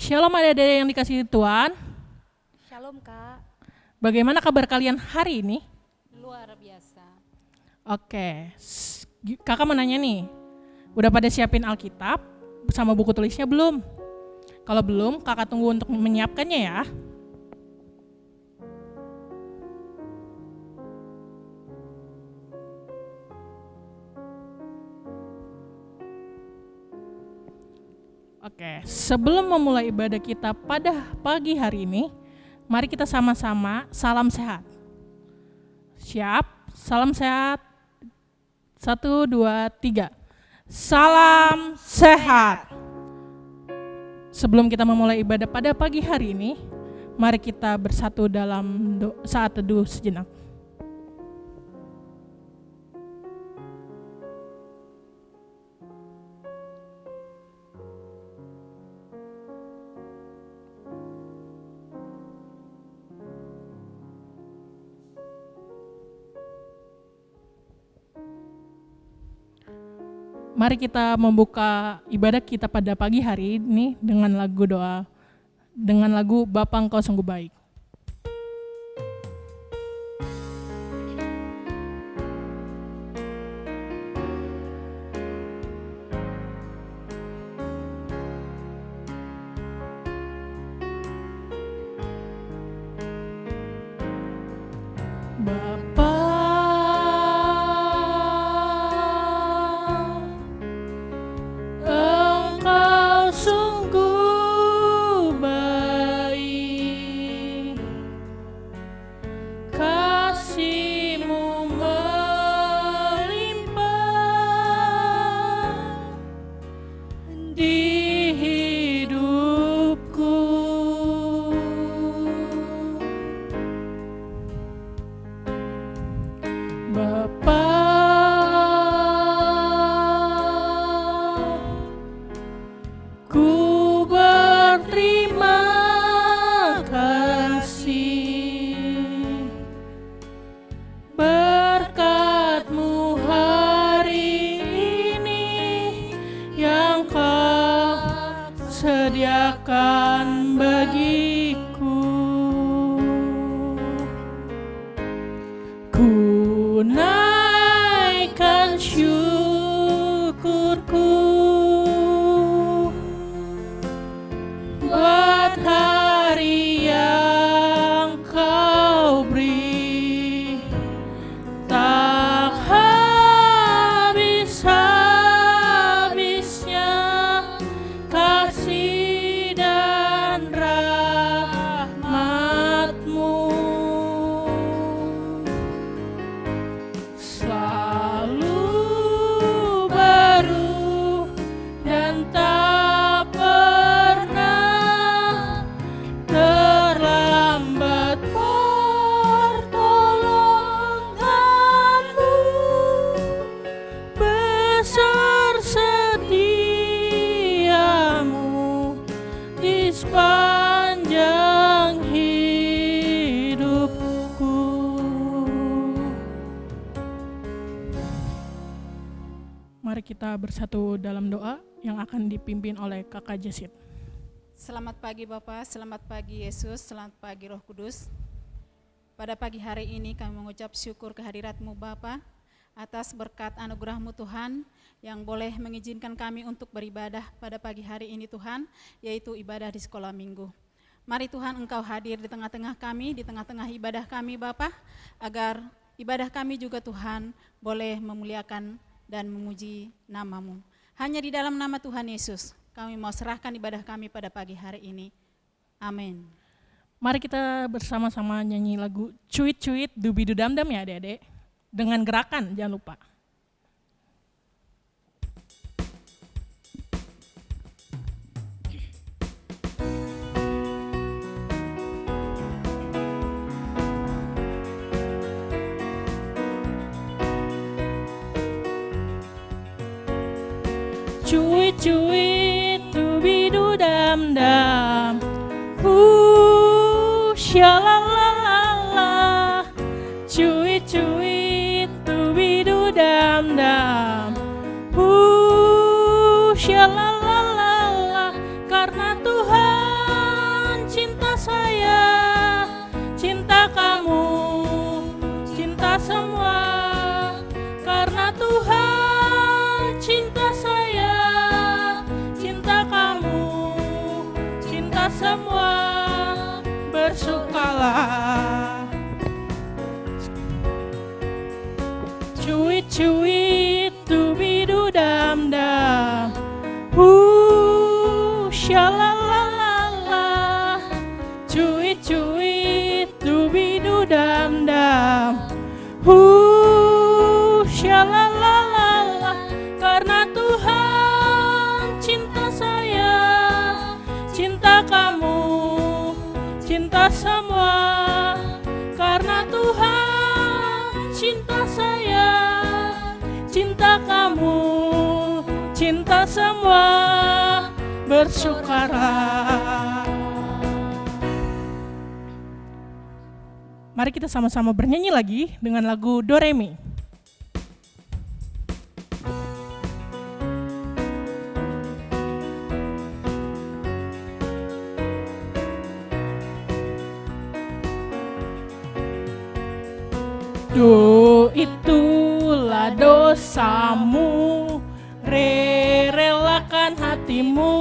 Shalom adik-adik yang dikasihi Tuhan. Shalom Kak. Bagaimana kabar kalian hari ini? Luar biasa. Oke, kakak mau nanya nih, udah pada siapin Alkitab sama buku tulisnya belum? Kalau belum, kakak tunggu untuk menyiapkannya ya. Oke, sebelum memulai ibadah kita pada pagi hari ini, mari kita sama-sama salam sehat. Siap? Salam sehat. 1, 2, 3. Salam sehat. Sebelum kita memulai ibadah pada pagi hari ini, mari kita bersatu dalam saat teduh sejenak. Mari kita membuka ibadah kita pada pagi hari ini dengan lagu doa, dengan lagu Bapa Engkau Sungguh Baik. Sediakan bagiku, ku naikkan syukurku buat hari yang kau beri, tak habis-habisnya kasih dan rahmat-Mu, selalu baru dan tak pernah terlambat pertolongan-Mu, besar setiamu di sepanjang hidupku. Mari kita bersatu dalam doa yang akan dipimpin oleh Kakak Jesit. Selamat pagi Bapak, selamat pagi Yesus, selamat pagi Roh Kudus. Pada pagi hari ini kami mengucap syukur kehadirat-Mu Bapa, atas berkat anugerah-Mu Tuhan yang boleh mengizinkan kami untuk beribadah pada pagi hari ini Tuhan, yaitu ibadah di sekolah minggu. Mari Tuhan Engkau hadir di tengah-tengah kami, di tengah-tengah ibadah kami Bapa, agar ibadah kami juga Tuhan boleh memuliakan dan memuji nama-Mu. Hanya di dalam nama Tuhan Yesus kami mau serahkan ibadah kami pada pagi hari ini. Amin. Mari kita bersama-sama nyanyi lagu Cuit Cuit Dubidu Damdam ya adik-adik. Dengan gerakan, jangan lupa. Cuit cuit dubidu dam dam, shalalala. Cuit cuit dubidu dam dam, shalalala. Karena Tuhan cinta saya, cinta kamu, cinta semua. Karena Tuhan cinta saya, cinta kamu, cinta semua, bersukalah. Cuit cuit dubidu dam dam, shalalala. Cuit cuit dubidu dam dam, shalalala. Karena Tuhan cinta saya, cinta kamu, cinta semua. Karena Tuhan cinta saya, cinta kamu, cinta semua, bersukalah. Mari kita sama-sama bernyanyi lagi dengan lagu Do Re Mi. Do itulah dosamu, re relakan hatimu,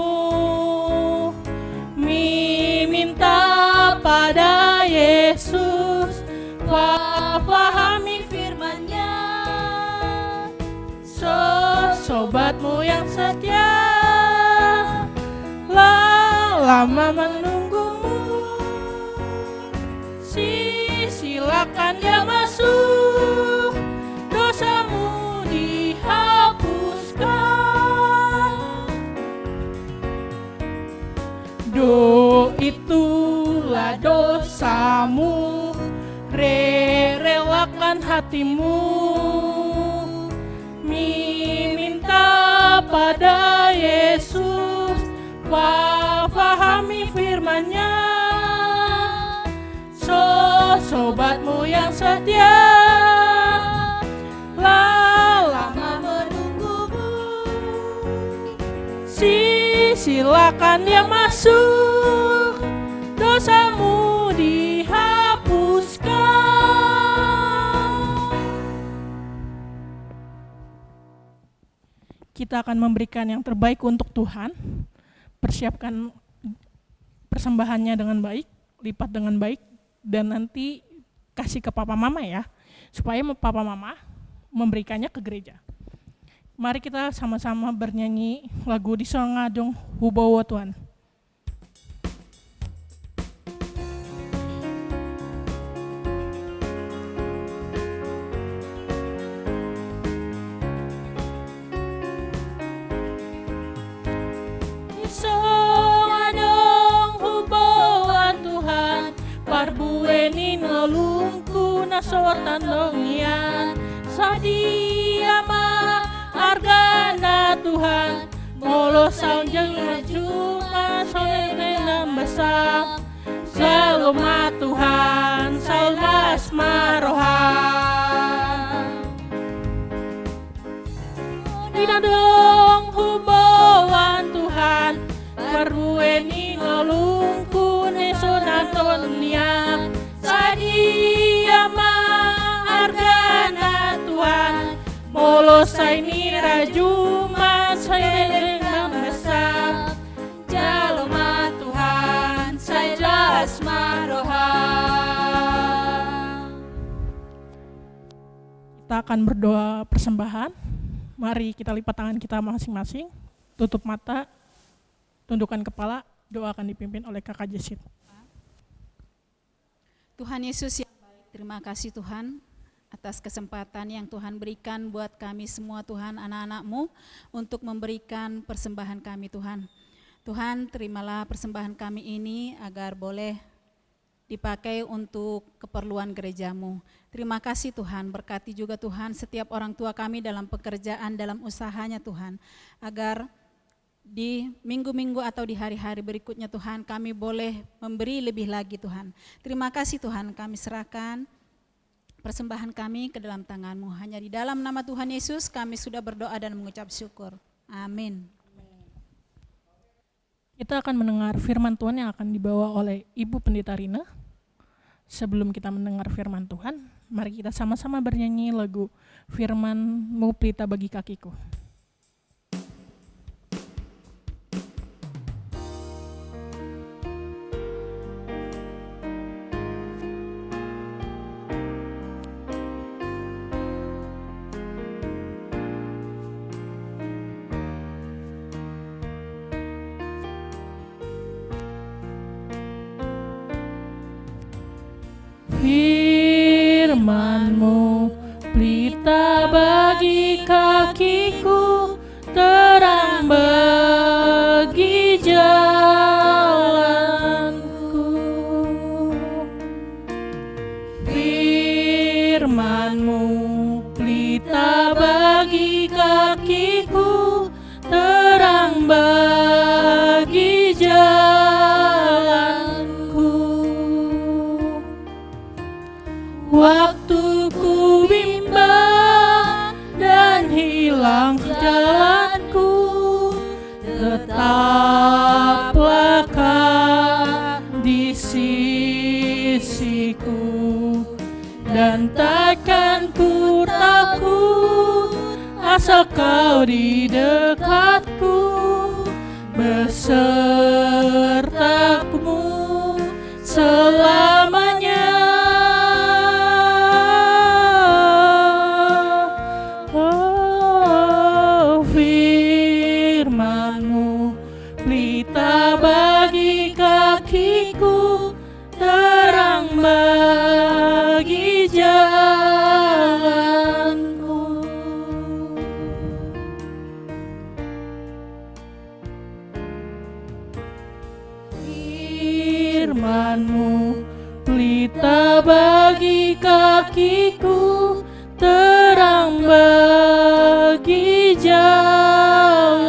minta pada Yesus, pahami firman-Nya. Sobatmu yang setia, lama menunggumu, silakan dia masuk, dosamu dihapuskan. Do itulah dosamu, relakan hatimu, minta pada Yesus, pahami firman-Nya. Sobatmu yang setia, lama menunggumu, silakan dia masuk, dosamu dihapuskan. Kita akan memberikan yang terbaik untuk Tuhan. Persiapkan persembahannya dengan baik, lipat dengan baik, dan nanti kasih ke papa mama ya, supaya papa mama memberikannya ke gereja. Mari kita sama-sama bernyanyi lagu Di Songadong Hubawa Tuhan. Di Songadong Hubawa Tuhan, parbueni ngelungku nasotan dongian, sadia ma argana Tuhan, molo saunjeng juma soengan besar, saloma Tuhan, salmas marohan. Dinadong hubawan Tuhan, parbueni ngelungku nesonatonia, sadia ma argana Tuhan, molo saini rajuma soengan besar, jaloma Tuhan, saya jelas marohan. Kita akan berdoa persembahan. Mari kita lipat tangan kita masing-masing, tutup mata, Tundukkan kepala, doa akan dipimpin oleh Kakak Jesit. Tuhan Yesus yang baik, terima kasih Tuhan atas kesempatan yang Tuhan berikan buat kami semua Tuhan, anak-anak-Mu, untuk memberikan persembahan kami Tuhan. Tuhan, terimalah persembahan kami ini agar boleh dipakai untuk keperluan gereja-Mu. Terima kasih Tuhan, berkati juga Tuhan setiap orang tua kami dalam pekerjaan, dalam usahanya Tuhan, agar di minggu-minggu atau di hari-hari berikutnya Tuhan, kami boleh memberi lebih lagi Tuhan. Terima kasih Tuhan, kami serahkan persembahan kami ke dalam tangan-Mu. Hanya di dalam nama Tuhan Yesus kami sudah berdoa dan mengucap syukur. Amin. Kita akan mendengar firman Tuhan yang akan dibawa oleh Ibu Pendeta Rina. Sebelum kita mendengar firman Tuhan, mari kita sama-sama bernyanyi lagu Firman-Mu Pelita Bagi Kakiku. Firman-Mu pelita bagi kakiku, terang bagi jalanku. Firman-Mu pelita bagi kakiku, terang bagi jalanku. Waktu ku bimbang dan hilang jalanku, tetaplah Kau di sisiku, dan takkan ku takut asal Kau di dekatku, besertamu selamanya. Firman-Mu pelita bagi kakiku, terang bagi jalanku. Firman-Mu pelita bagi kakiku, terang bagi jalanku.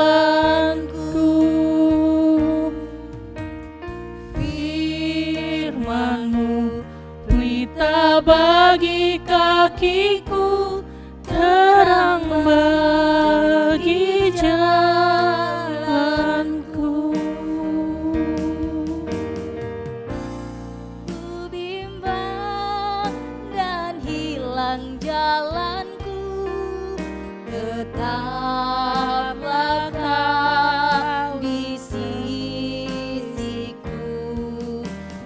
Firman-Mu pelita bagi kakiku, terang bagi jalanku. Ku bimbang dan hilang jalanku, tetaplah Kau di sisiku,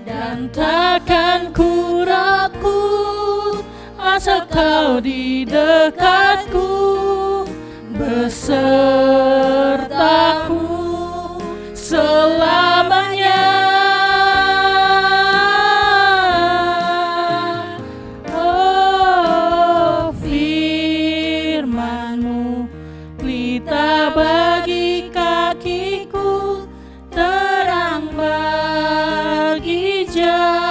Dan takkan ku ragu asal Kau di dekatku, besertaku selamanya. Oh, firman-Mu pelita bagi kakiku, terang bagi jalanku.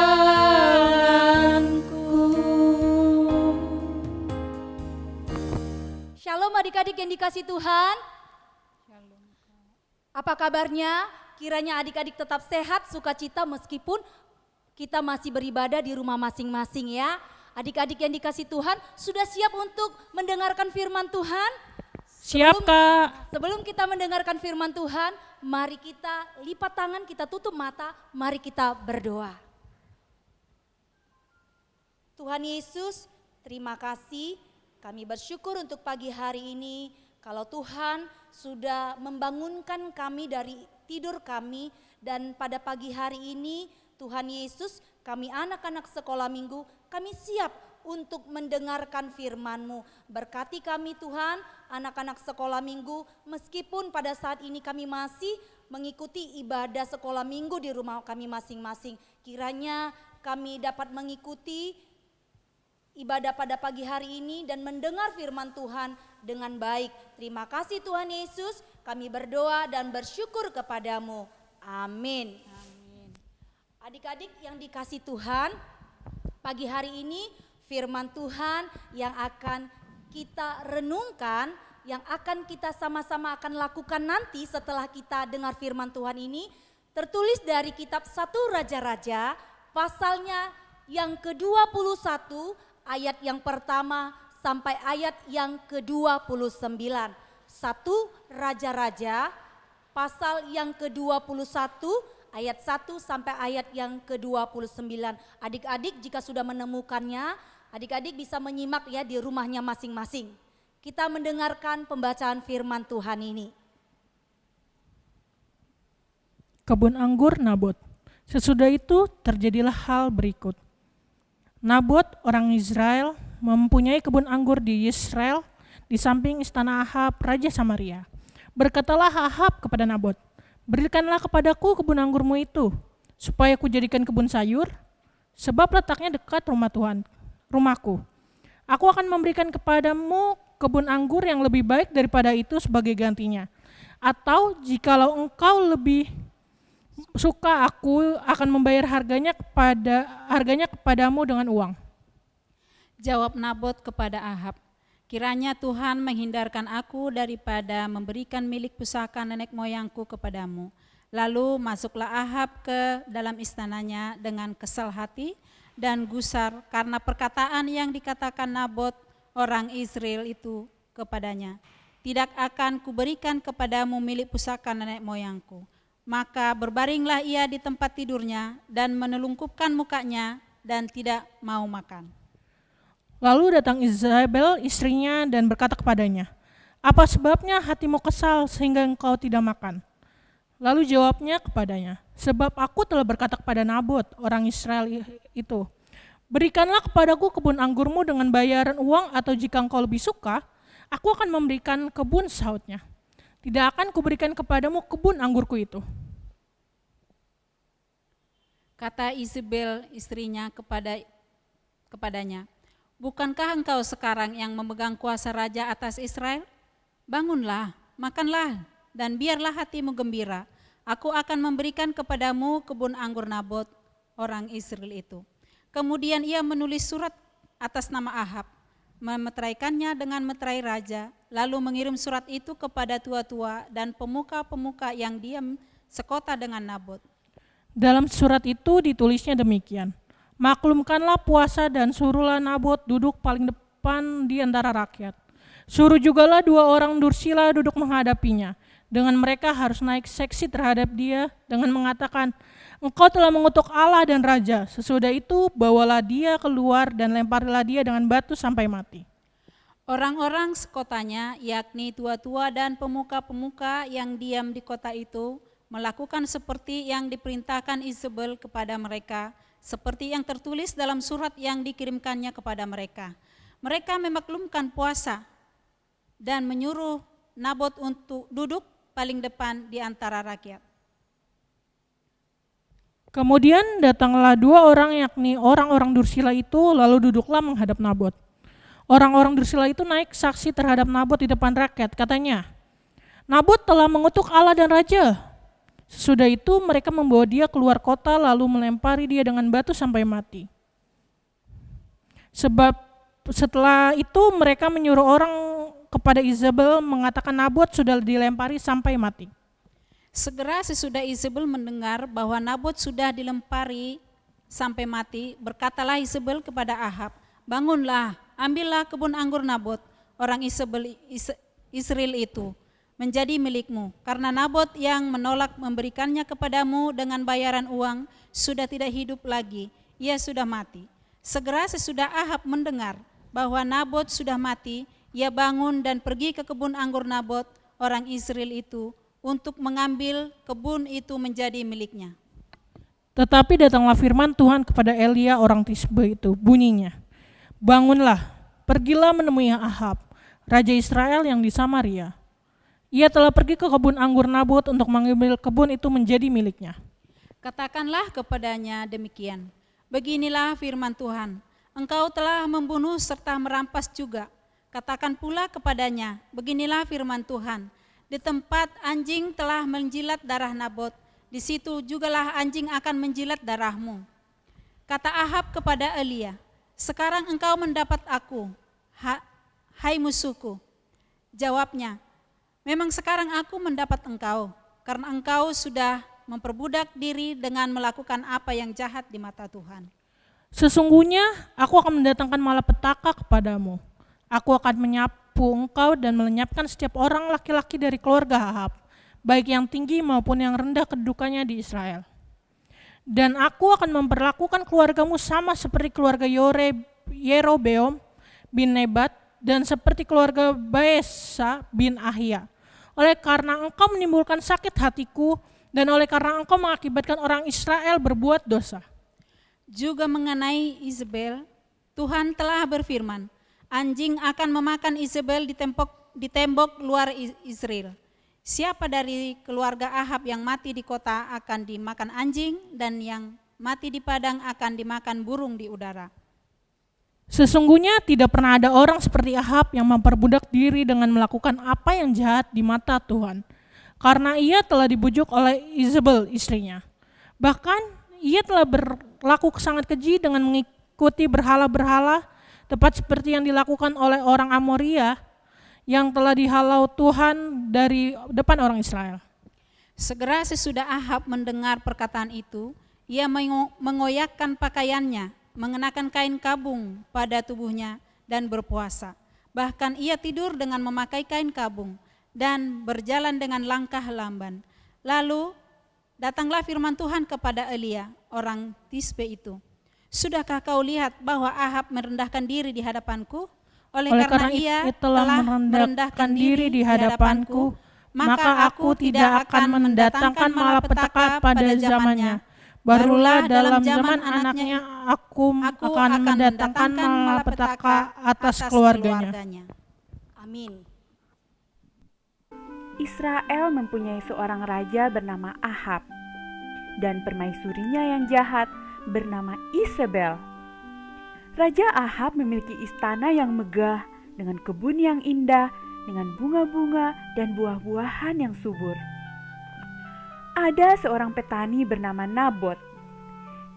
Shalom adik-adik yang dikasih Tuhan. Apa kabarnya? Kiranya adik-adik tetap sehat, sukacita meskipun kita masih beribadah di rumah masing-masing ya. Adik-adik yang dikasih Tuhan, sudah siap untuk mendengarkan firman Tuhan? Siap, Kak. Sebelum kita mendengarkan firman Tuhan, mari kita lipat tangan, kita tutup mata, mari kita berdoa. Tuhan Yesus, terima kasih. Kami bersyukur untuk pagi hari ini. Kalau Tuhan sudah membangunkan kami dari tidur kami, dan pada pagi hari ini Tuhan Yesus, kami anak-anak sekolah minggu, kami siap untuk mendengarkan firman-Mu. Berkati kami Tuhan, anak-anak sekolah minggu, meskipun pada saat ini kami masih mengikuti ibadah sekolah minggu di rumah kami masing-masing. Kiranya kami dapat mengikuti ibadah pada pagi hari ini dan mendengar firman Tuhan dengan baik. Terima kasih Tuhan Yesus, kami berdoa dan bersyukur kepadamu. Amin. Adik-adik yang dikasih Tuhan, pagi hari ini firman Tuhan yang akan kita renungkan, yang akan kita sama-sama akan lakukan nanti setelah kita dengar firman Tuhan ini, tertulis dari kitab 1 Raja-Raja, pasalnya yang ke-21, ayat yang pertama sampai ayat yang ke-29. 1 Raja-Raja, pasal yang ke-21, ayat 1 sampai ayat yang ke-29. Adik-adik jika sudah menemukannya, adik-adik bisa menyimak ya di rumahnya masing-masing. Kita mendengarkan pembacaan firman Tuhan ini. Kebun anggur Nabot. Sesudah itu terjadilah hal berikut. Nabot orang Israel mempunyai kebun anggur di Yesreel di samping istana Ahab raja Samaria. Berkatalah Ahab kepada Nabot, "Berikanlah kepadaku kebun anggurmu itu, supaya kujadikan kebun sayur, sebab letaknya dekat rumah Tuhan, rumahku. Aku akan memberikan kepadamu kebun anggur yang lebih baik daripada itu sebagai gantinya. Atau jikalau engkau lebih suka, aku akan membayar harganya kepadamu dengan uang." Jawab Nabot kepada Ahab, "Kiranya Tuhan menghindarkan aku daripada memberikan milik pusaka nenek moyangku kepadamu." Lalu masuklah Ahab ke dalam istananya dengan kesal hati dan gusar karena perkataan yang dikatakan Nabot orang Israel itu kepadanya, "Tidak akan kuberikan kepadamu milik pusaka nenek moyangku." Maka berbaringlah ia di tempat tidurnya dan menelungkupkan mukanya dan tidak mau makan. Lalu datang Izabel istrinya dan berkata kepadanya, "Apa sebabnya hatimu kesal sehingga engkau tidak makan?" Lalu jawabnya kepadanya, "Sebab aku telah berkata kepada Nabot orang Israel itu, berikanlah kepadaku kebun anggurmu dengan bayaran uang, atau jika engkau lebih suka, aku akan memberikan kebun," sahutnya. "Tidak akan kuberikan kepadamu kebun anggurku itu." Kata Izabel istrinya kepadanya, "Bukankah engkau sekarang yang memegang kuasa raja atas Israel? Bangunlah, makanlah, dan biarlah hatimu gembira. Aku akan memberikan kepadamu kebun anggur Nabot orang Israel itu." Kemudian ia menulis surat atas nama Ahab, memeteraikannya dengan meterai raja, lalu mengirim surat itu kepada tua-tua dan pemuka-pemuka yang diam sekota dengan Nabot. Dalam surat itu ditulisnya demikian, "Maklumkanlah puasa dan suruhlah Nabot duduk paling depan di antara rakyat. Suruh jugalah 2 orang dursila duduk menghadapinya. Dengan mereka harus naik seksi terhadap dia dengan mengatakan, 'Engkau telah mengutuk Allah dan Raja.' Sesudah itu bawalah dia keluar dan lemparilah dia dengan batu sampai mati." Orang-orang sekotanya, yakni tua-tua dan pemuka-pemuka yang diam di kota itu, melakukan seperti yang diperintahkan Izabel kepada mereka, seperti yang tertulis dalam surat yang dikirimkannya kepada mereka. Mereka memaklumkan puasa dan menyuruh Nabot untuk duduk paling depan di antara rakyat. Kemudian datanglah 2 orang, yakni orang-orang dursila itu, lalu duduklah menghadap Nabot. Orang-orang dursila itu naik saksi terhadap Nabot di depan rakyat. Katanya, "Nabot telah mengutuk Allah dan Raja." Sesudah itu mereka membawa dia keluar kota lalu melempari dia dengan batu sampai mati. Sebab setelah itu mereka menyuruh orang kepada Izabel mengatakan Nabot sudah dilempari sampai mati. Segera sesudah Izabel mendengar bahwa Nabot sudah dilempari sampai mati, berkatalah Izabel kepada Ahab, "Bangunlah, ambillah kebun anggur Nabot orang Israel itu menjadi milikmu, karena Nabot yang menolak memberikannya kepadamu dengan bayaran uang sudah tidak hidup lagi, ia sudah mati." Segera sesudah Ahab mendengar bahwa Nabot sudah mati, ia bangun dan pergi ke kebun anggur Nabot orang Israel itu untuk mengambil kebun itu menjadi miliknya. Tetapi datanglah firman Tuhan kepada Elia orang Tisbe itu, bunyinya, "Bangunlah, pergilah menemui Ahab, raja Israel yang di Samaria. Ia telah pergi ke kebun anggur Nabot untuk mengambil kebun itu menjadi miliknya. Katakanlah kepadanya demikian, beginilah firman Tuhan, engkau telah membunuh serta merampas juga. Katakan pula kepadanya, beginilah firman Tuhan, di tempat anjing telah menjilat darah Nabot, di situ jugalah anjing akan menjilat darahmu. Kata Ahab kepada Elia, sekarang engkau mendapat aku, hai musuhku. Jawabnya, memang sekarang aku mendapat engkau, karena engkau sudah memperbudak diri dengan melakukan apa yang jahat di mata Tuhan. Sesungguhnya aku akan mendatangkan malapetaka kepadamu. Aku akan menyapu engkau dan melenyapkan setiap orang laki-laki dari keluarga Ahab, baik yang tinggi maupun yang rendah kedudukannya di Israel. Dan aku akan memperlakukan keluargamu sama seperti keluarga Yerobeam bin Nebat dan seperti keluarga Baesa bin Ahia. Oleh karena engkau menimbulkan sakit hatiku dan oleh karena engkau mengakibatkan orang Israel berbuat dosa. Juga mengenai Izebel, Tuhan telah berfirman, anjing akan memakan Izebel di tembok luar Israel. Siapa dari keluarga Ahab yang mati di kota akan dimakan anjing, dan yang mati di padang akan dimakan burung di udara. Sesungguhnya tidak pernah ada orang seperti Ahab yang memperbudak diri dengan melakukan apa yang jahat di mata Tuhan, karena ia telah dibujuk oleh Izebel istrinya. Bahkan ia telah berlaku sangat keji dengan mengikuti berhala-berhala, tepat seperti yang dilakukan oleh orang Amoria yang telah dihalau Tuhan dari depan orang Israel. Segera sesudah Ahab mendengar perkataan itu, ia mengoyakkan pakaiannya, mengenakan kain kabung pada tubuhnya dan berpuasa. Bahkan ia tidur dengan memakai kain kabung dan berjalan dengan langkah lamban. Lalu datanglah firman Tuhan kepada Elia, orang Tisbe itu. Sudahkah kau lihat bahwa Ahab merendahkan diri di hadapanku? Oleh karena ia telah merendahkan diri di hadapanku, maka aku tidak akan mendatangkan malapetaka pada zamannya. Barulah dalam zaman anaknya aku akan mendatangkan malapetaka atas keluarganya. Amin. Israel mempunyai seorang raja bernama Ahab dan permaisurinya yang jahat bernama Izebel. Raja Ahab memiliki istana yang megah dengan kebun yang indah, dengan bunga-bunga dan buah-buahan yang subur. Ada seorang petani bernama Nabot.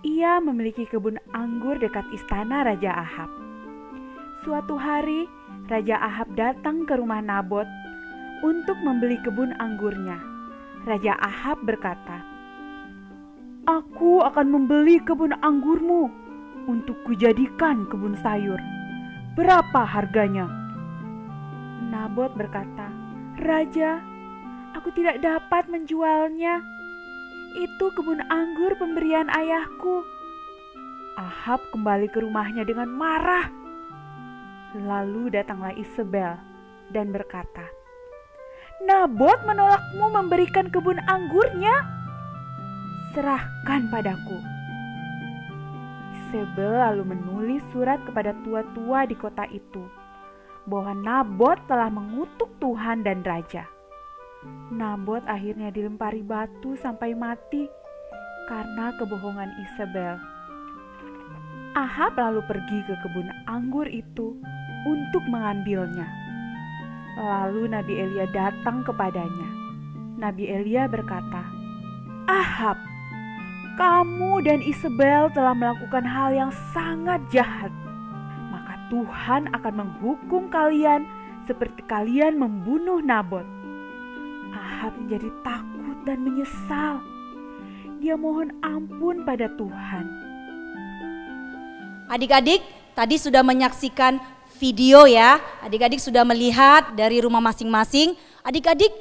Ia memiliki kebun anggur dekat istana Raja Ahab. Suatu hari, Raja Ahab datang ke rumah Nabot untuk membeli kebun anggurnya. Raja Ahab berkata, "Aku akan membeli kebun anggurmu untuk kujadikan kebun sayur. Berapa harganya?" Nabot berkata, "Raja, aku tidak dapat menjualnya. Itu kebun anggur pemberian ayahku." Ahab kembali ke rumahnya dengan marah. Lalu datanglah Izebel dan berkata, "Nabot menolakmu memberikan kebun anggurnya. Serahkan padaku." Izebel lalu menulis surat kepada tua-tua di kota itu bahwa Nabot telah mengutuk Tuhan dan raja. Nabot akhirnya dilempari batu sampai mati karena kebohongan Izebel. Ahab lalu pergi ke kebun anggur itu untuk mengambilnya. Lalu Nabi Elia datang kepadanya. Nabi Elia berkata, "Ahab, kamu dan Izebel telah melakukan hal yang sangat jahat. Maka Tuhan akan menghukum kalian seperti kalian membunuh Nabot." Ahab menjadi takut dan menyesal. Dia mohon ampun pada Tuhan. Adik-adik tadi sudah menyaksikan video ya. Adik-adik sudah melihat dari rumah masing-masing. Adik-adik,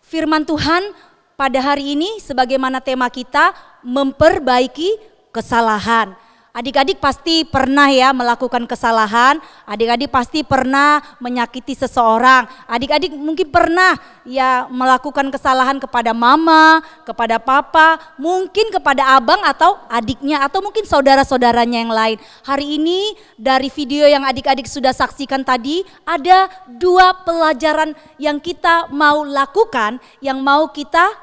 firman Tuhan pada hari ini sebagaimana tema kita memperbaiki kesalahan. Adik-adik pasti pernah ya melakukan kesalahan, adik-adik pasti pernah menyakiti seseorang, adik-adik mungkin pernah ya melakukan kesalahan kepada mama, kepada papa, mungkin kepada abang atau adiknya atau mungkin saudara-saudaranya yang lain. Hari ini dari video yang adik-adik sudah saksikan tadi, ada 2 pelajaran yang kita mau lakukan, yang mau kita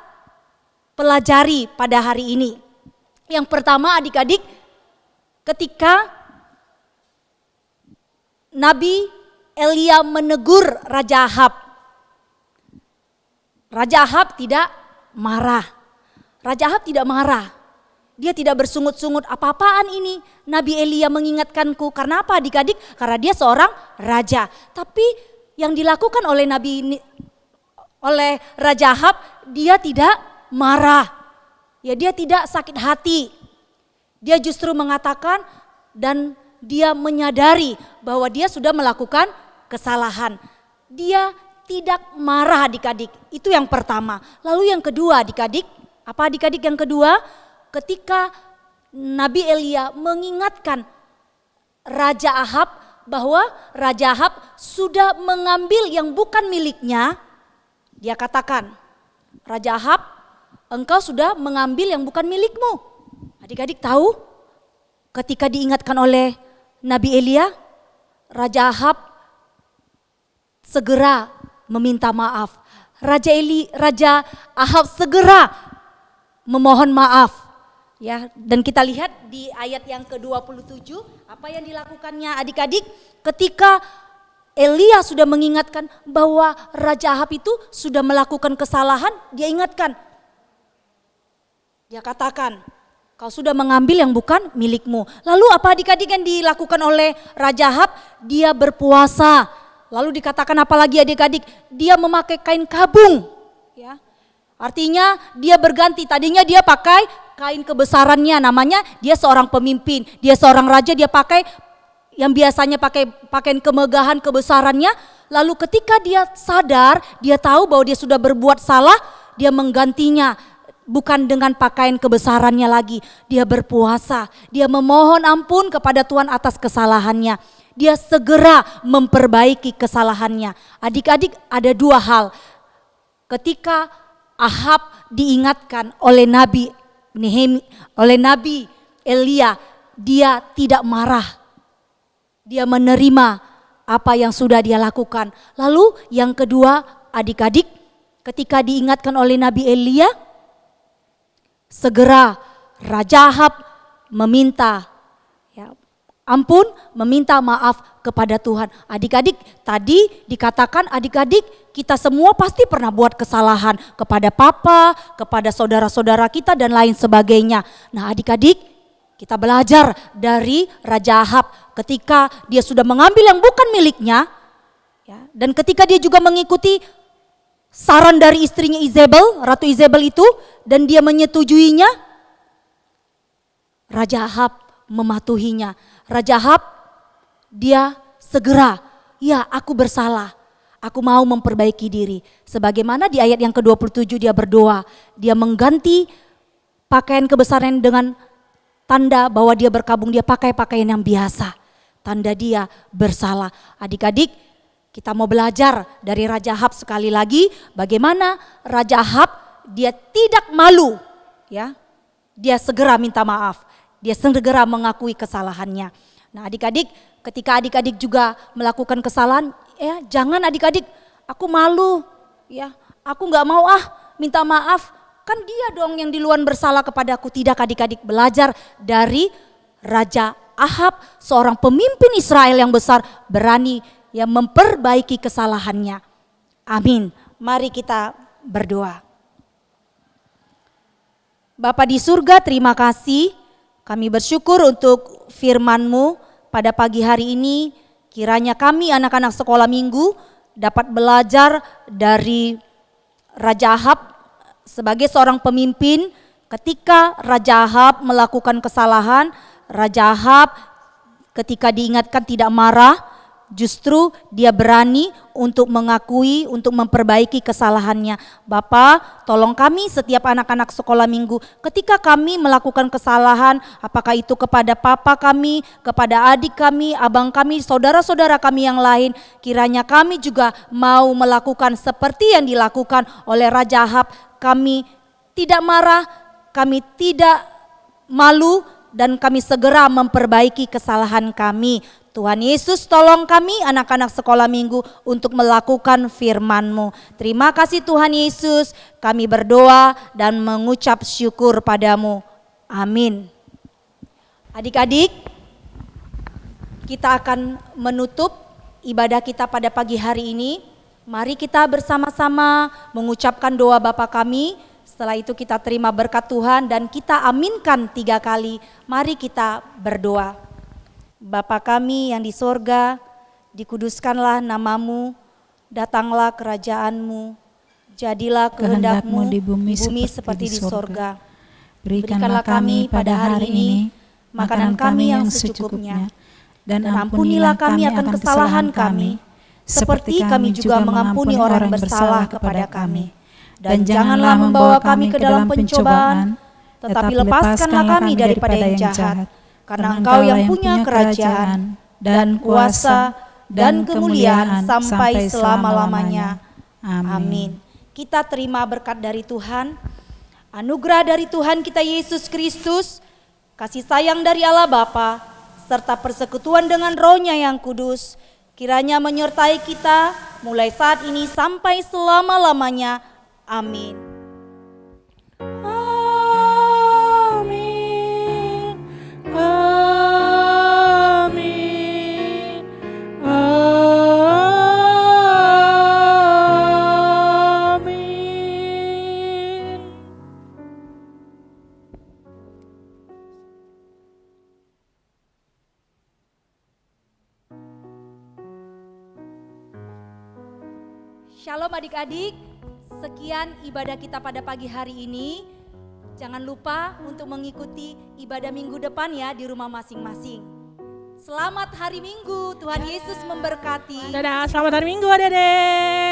pelajari pada hari ini. Yang pertama adik-adik, ketika Nabi Elia menegur Raja Ahab, Raja Ahab tidak marah. Raja Ahab tidak marah. Dia tidak bersungut-sungut, apa-apaan ini? Nabi Elia mengingatkanku. Karena apa adik-adik? Karena dia seorang raja. Tapi yang dilakukan oleh Raja Ahab, dia tidak marah. Ya, dia tidak sakit hati. Dia justru mengatakan dan dia menyadari bahwa dia sudah melakukan kesalahan. Dia tidak marah adik-adik, itu yang pertama. Lalu yang kedua adik-adik, apa adik-adik yang kedua? Ketika Nabi Elia mengingatkan Raja Ahab bahwa Raja Ahab sudah mengambil yang bukan miliknya. Dia katakan, Raja Ahab, engkau sudah mengambil yang bukan milikmu. Adik-adik tahu ketika diingatkan oleh Nabi Elia, Raja Ahab segera meminta maaf. Raja Ahab segera memohon maaf. Ya, dan kita lihat di ayat yang ke-27 apa yang dilakukannya adik-adik ketika Elia sudah mengingatkan bahwa Raja Ahab itu sudah melakukan kesalahan, dia ingatkan. Dia katakan, kau sudah mengambil yang bukan milikmu. Lalu apa adik-adik yang dilakukan oleh Raja Ahab? Dia berpuasa. Lalu dikatakan apa lagi adik-adik? Dia memakai kain kabung. Ya. Artinya dia berganti. Tadinya dia pakai kain kebesarannya, namanya dia seorang pemimpin. Dia seorang raja, dia pakai yang biasanya pakai pakaian kemegahan kebesarannya. Lalu ketika dia sadar, dia tahu bahwa dia sudah berbuat salah, dia menggantinya. Bukan dengan pakaian kebesarannya lagi, dia berpuasa, dia memohon ampun kepada Tuhan atas kesalahannya. Dia segera memperbaiki kesalahannya. Adik-adik ada 2 hal. Ketika Ahab diingatkan oleh Nabi Elia, dia tidak marah. Dia menerima apa yang sudah dia lakukan. Lalu yang kedua adik-adik, ketika diingatkan oleh Nabi Elia, segera Raja Ahab meminta ampun, meminta maaf kepada Tuhan. Adik-adik tadi dikatakan adik-adik kita semua pasti pernah buat kesalahan kepada papa, kepada saudara-saudara kita dan lain sebagainya. Nah adik-adik kita belajar dari Raja Ahab ketika dia sudah mengambil yang bukan miliknya ya, dan ketika dia juga mengikuti saran dari istrinya Izebel, Ratu Izebel itu, dan dia menyetujuinya, Raja Ahab mematuhinya. Raja Ahab dia segera, ya aku bersalah, aku mau memperbaiki diri. Sebagaimana di ayat yang ke-27 dia berdoa, dia mengganti pakaian kebesaran dengan tanda bahwa dia berkabung, dia pakai pakaian yang biasa. Tanda dia bersalah. Adik-adik, kita mau belajar dari Raja Ahab sekali lagi bagaimana Raja Ahab dia tidak malu ya. Dia segera minta maaf. Dia segera mengakui kesalahannya. Nah, adik-adik ketika adik-adik juga melakukan kesalahan ya jangan adik-adik aku malu ya. Aku enggak mau minta maaf. Kan dia dong yang duluan bersalah kepada aku. Tidak adik-adik, belajar dari Raja Ahab, seorang pemimpin Israel yang besar berani yang memperbaiki kesalahannya. Amin. Mari kita berdoa. Bapa di surga, terima kasih. Kami bersyukur untuk firman-Mu pada pagi hari ini. Kiranya kami anak-anak sekolah minggu dapat belajar dari Raja Ahab sebagai seorang pemimpin. Ketika Raja Ahab melakukan kesalahan, Raja Ahab ketika diingatkan tidak marah, justru dia berani untuk mengakui, untuk memperbaiki kesalahannya. Bapa, tolong kami setiap anak-anak sekolah minggu ketika kami melakukan kesalahan, apakah itu kepada papa kami, kepada adik kami, abang kami, saudara-saudara kami yang lain, kiranya kami juga mau melakukan seperti yang dilakukan oleh Raja Ahab. Kami tidak marah, kami tidak malu, dan kami segera memperbaiki kesalahan kami. Tuhan Yesus, tolong kami anak-anak sekolah minggu untuk melakukan firman-Mu. Terima kasih Tuhan Yesus, kami berdoa dan mengucap syukur padamu. Amin. Adik-adik, kita akan menutup ibadah kita pada pagi hari ini. Mari kita bersama-sama mengucapkan doa Bapa kami. Setelah itu kita terima berkat Tuhan dan kita aminkan 3 kali. Mari kita berdoa. Bapa kami yang di sorga, dikuduskanlah namamu, datanglah kerajaan-Mu, jadilah kehendak-Mu di bumi seperti di sorga. Berikanlah kami pada hari ini makanan kami yang secukupnya, dan ampunilah kami akan kesalahan kami, seperti kami juga mengampuni orang yang bersalah kepada kami. Dan janganlah membawa kami ke dalam pencobaan, tetapi lepaskanlah kami daripada yang jahat. Karena Engkau yang punya kerajaan dan kuasa dan kemuliaan sampai selama-lamanya. Amin. Kita terima berkat dari Tuhan, anugerah dari Tuhan kita Yesus Kristus, kasih sayang dari Allah Bapa, serta persekutuan dengan Roh-Nya yang kudus, kiranya menyertai kita mulai saat ini sampai selama-lamanya. Amin. Amin. Amin. Amin. Shalom adik-adik. Sekian ibadah kita pada pagi hari ini. Jangan lupa untuk mengikuti ibadah minggu depan ya di rumah masing-masing. Selamat hari Minggu, Tuhan Yesus memberkati. Dadah, selamat hari Minggu adik-adik.